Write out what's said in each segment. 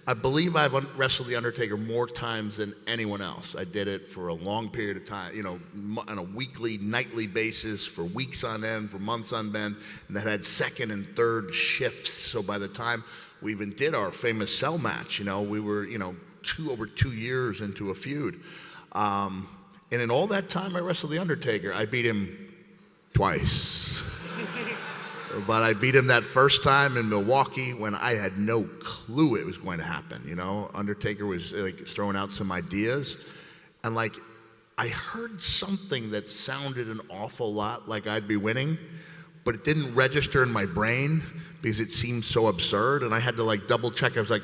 I believe I've wrestled The Undertaker more times than anyone else. I did it for a long period of time, on a weekly, nightly basis, for weeks on end, for months on end, and that had second and third shifts. So by the time we even did our famous cell match, we were, over 2 years into a feud. And in all that time I wrestled The Undertaker, I beat him twice. But I beat him that first time in Milwaukee when I had no clue it was going to happen. Undertaker was like throwing out some ideas, and like I heard something that sounded an awful lot like I'd be winning, but it didn't register in my brain because it seemed so absurd, and I had to like double check. I was like,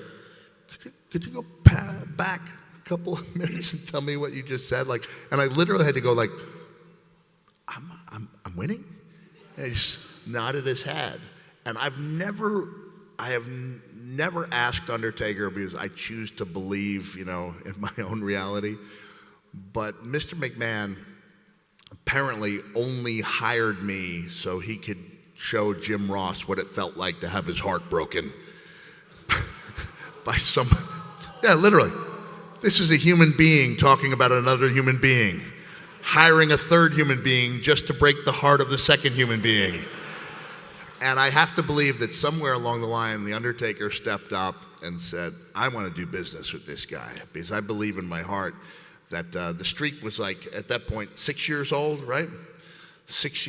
could you go back a couple of minutes and tell me what you just said? Like, and I literally had to go like, I'm winning? And he just nodded his head. And I have never asked Undertaker because I choose to believe, in my own reality. But Mr. McMahon apparently only hired me so he could show Jim Ross what it felt like to have his heart broken by some, yeah, literally. This is a human being talking about another human being, hiring a third human being just to break the heart of the second human being. And I have to believe that somewhere along the line, The Undertaker stepped up and said, I want to do business with this guy, because I believe in my heart that the streak was like, at that point, 6 years old, right? 6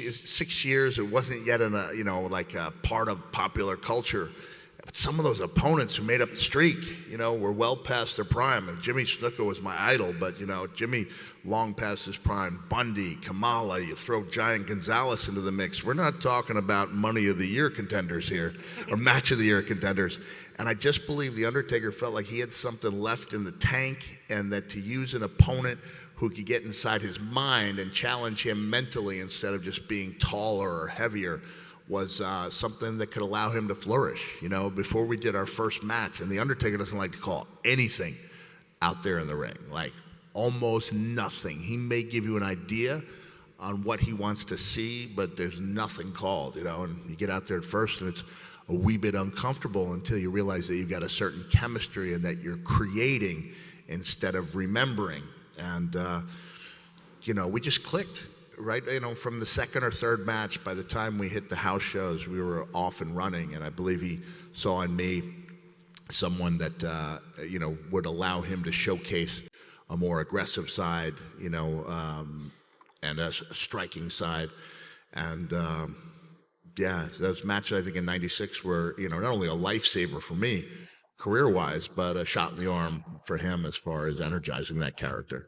years, it wasn't yet in a, like a part of popular culture. But some of those opponents who made up the streak, were well past their prime. And Jimmy Snuka was my idol, but, Jimmy long past his prime. Bundy, Kamala, you throw Giant Gonzalez into the mix. We're not talking about Money of the Year contenders here, or Match of the Year contenders. And I just believe The Undertaker felt like he had something left in the tank, and that to use an opponent who could get inside his mind and challenge him mentally instead of just being taller or heavier was something that could allow him to flourish. Before we did our first match, and The Undertaker doesn't like to call anything out there in the ring, like almost nothing. He may give you an idea on what he wants to see, but there's nothing called, and you get out there at first and it's a wee bit uncomfortable until you realize that you've got a certain chemistry and that you're creating instead of remembering. And, we just clicked. Right, from the second or third match, by the time we hit the house shows, we were off and running, and I believe he saw in me someone that would allow him to showcase a more aggressive side, and a striking side, and those matches I think in '96 were not only a lifesaver for me, career-wise, but a shot in the arm for him as far as energizing that character.